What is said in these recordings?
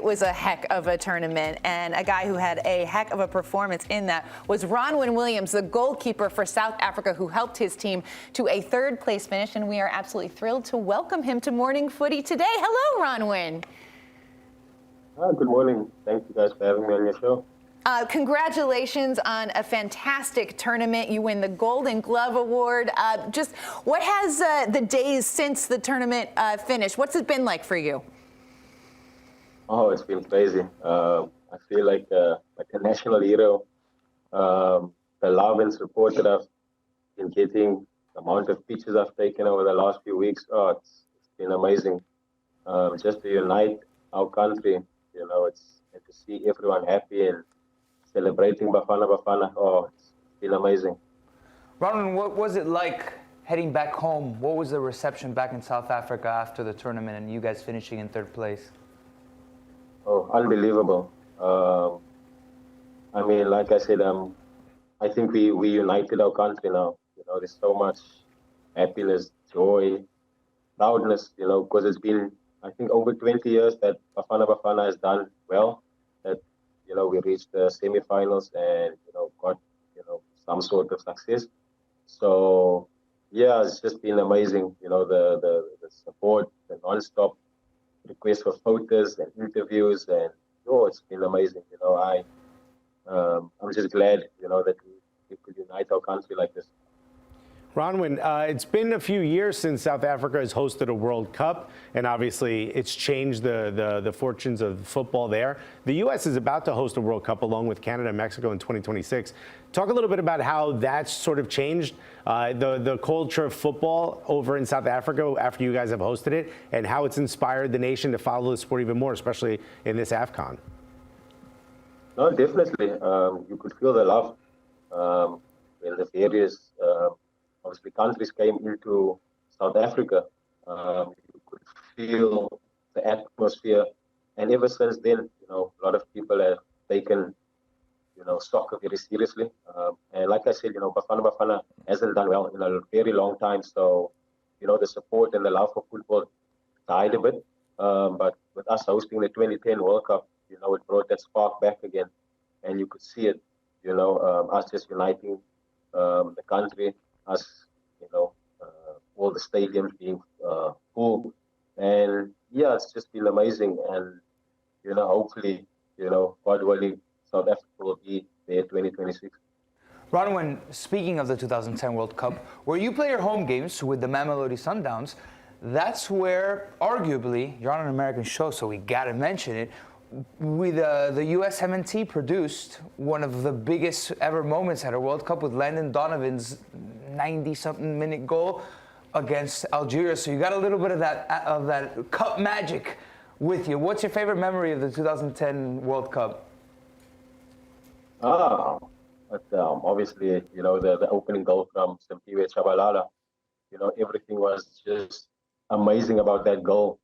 was a heck of a tournament, and a guy who had a heck of a performance in that was Ronwen Williams, the goalkeeper for South Africa, who helped his team to a third-place finish, and we are absolutely thrilled to welcome him to Morning Footy today. Hello, Ronwen. Good morning. Thank you guys for having me on your show. Congratulations on a fantastic tournament. You win the Golden Glove Award. Just what has the days since the tournament finished, what's it been like for you? Oh, it's been crazy. I feel like a national hero. The love and support that I've been getting, the amount of pictures I've taken over the last few weeks, it's been amazing. Just to unite our country, you know, and to see everyone happy and celebrating Bafana Bafana. Oh, it's been amazing. Ronwen, what was it like heading back home? What was the reception back in South Africa after the tournament and you guys finishing in third place? Oh, unbelievable. I mean, like I said, I think we united our country now. You know, there's so much happiness, joy, proudness, you know, because it's been, I think, over 20 years that Bafana Bafana has done well. That, you know, we reached the semi-finals and, you know, got, you know, some sort of success. So, yeah, it's just been amazing, you know, the support, the non-stop requests for photos and interviews, and, oh, it's been amazing. You know, I'm just glad, you know, that we could unite our country like this. Ronwen, it's been a few years since South Africa has hosted a World Cup, and obviously it's changed the fortunes of football there. The U.S. is about to host a World Cup along with Canada and Mexico in 2026. Talk a little bit about how that's sort of changed the culture of football over in South Africa after you guys have hosted it, and how it's inspired the nation to follow the sport even more, especially in this AFCON. No, definitely. You could feel the love in the various obviously countries came into South Africa. You could feel the atmosphere, and ever since then, you know, a lot of people have taken, you know, soccer very seriously. And like I said, you know, Bafana Bafana hasn't done well in a very long time. So, you know, the support and the love for football died a bit. But with us hosting the 2010 World Cup, you know, it brought that spark back again, and you could see it. You know, us just uniting the country. Us, you know, all the stadiums being full, and yeah, it's just been amazing. And you know, hopefully, you know, God willing, South Africa will be there 2026. Ronwen, speaking of the 2010 World Cup, where you play your home games with the Mamelodi Sundowns, that's where arguably you're on an American show, so we got to mention it. With the USMNT produced one of the biggest ever moments at a World Cup with Landon Donovan's 90-something minute goal against Algeria. So you got a little bit of that cup magic with you. What's your favorite memory of the 2010 World Cup? Obviously, you know, the opening goal from Simpiwe Tshabalala. You know, everything was just amazing about that goal.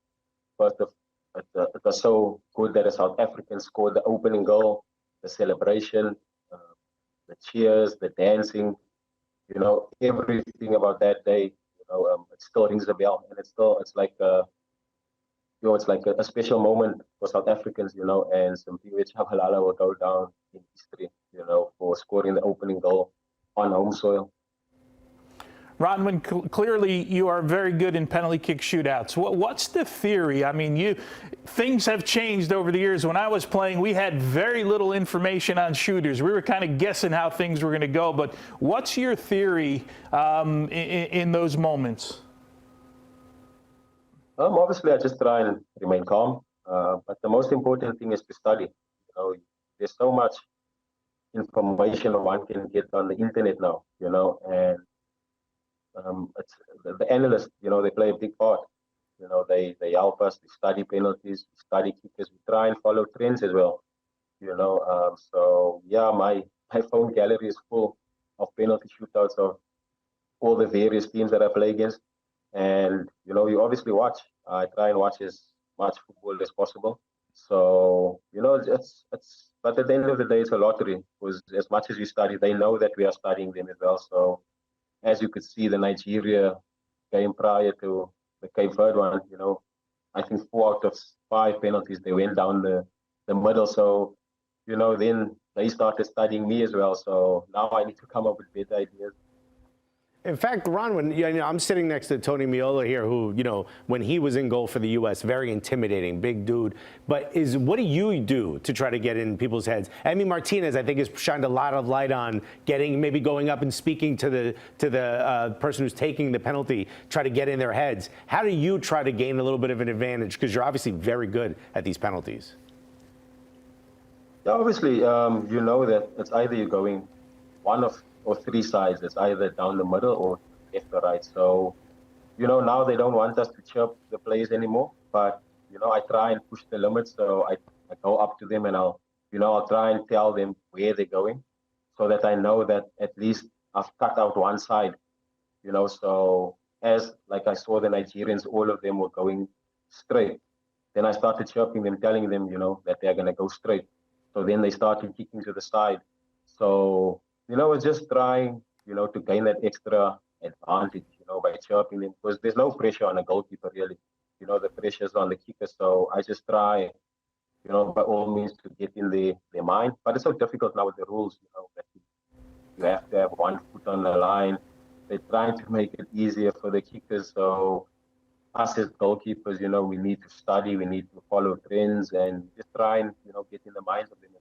First of it was so good that the South Africans scored the opening goal, the celebration, the cheers, the dancing, you know, everything about that day, you know, it still rings a bell, and it's like you know, it's like a special moment for South Africans, you know, and Simpiwe Tshabalala will go down in history, you know, for scoring the opening goal on home soil. Ronwen, clearly you are very good in penalty kick shootouts. What's the theory? I mean, things have changed over the years. When I was playing, we had very little information on shooters. We were kind of guessing how things were going to go. But what's your theory in those moments? Obviously, I just try and remain calm. But the most important thing is to study. You know, there's so much information one can get on the internet now, you know, and it's the analysts, you know, they play a big part. You know, they help us. We study penalties, we study kickers, we try and follow trends as well. You know, so yeah, my phone gallery is full of penalty shootouts of all the various teams that I play against. And you know, you obviously watch. I try and watch as much football as possible. So you know, it's. But at the end of the day, it's a lottery. Because as much as you study, they know that we are studying them as well. So as you could see, the Nigeria game prior to the Cape Verde one, you know, I think 4 out of 5 penalties, they went down the middle. So, then they started studying me as well. So now I need to come up with better ideas. In fact, Ronwen, I'm sitting next to Tony Meola here, who, when he was in goal for the U.S., very intimidating, big dude. But what do you do to try to get in people's heads? Emi Martinez, I think, has shined a lot of light on maybe going up and speaking to the person who's taking the penalty, try to get in their heads. How do you try to gain a little bit of an advantage? Because you're obviously very good at these penalties. Yeah, obviously, you know that it's either you're going one or 3 sides. It's either down the middle or left or right. So, now they don't want us to chirp the players anymore. But, I try and push the limits. So I go up to them and I'll try and tell them where they're going so that I know that at least I've cut out one side, So like I saw the Nigerians, all of them were going straight. Then I started chirping them, telling them, that they're going to go straight. So then they started kicking to the side. So, it's just trying, to gain that extra advantage, by chirping them, because there's no pressure on a goalkeeper, really. The pressure's on the kicker. So I just try, by all means to get in their mind. But it's so difficult now with the rules, that you have to have 1 foot on the line. They're trying to make it easier for the kickers. So us as goalkeepers, we need to study, we need to follow trends and just try and, get in the minds of them as well.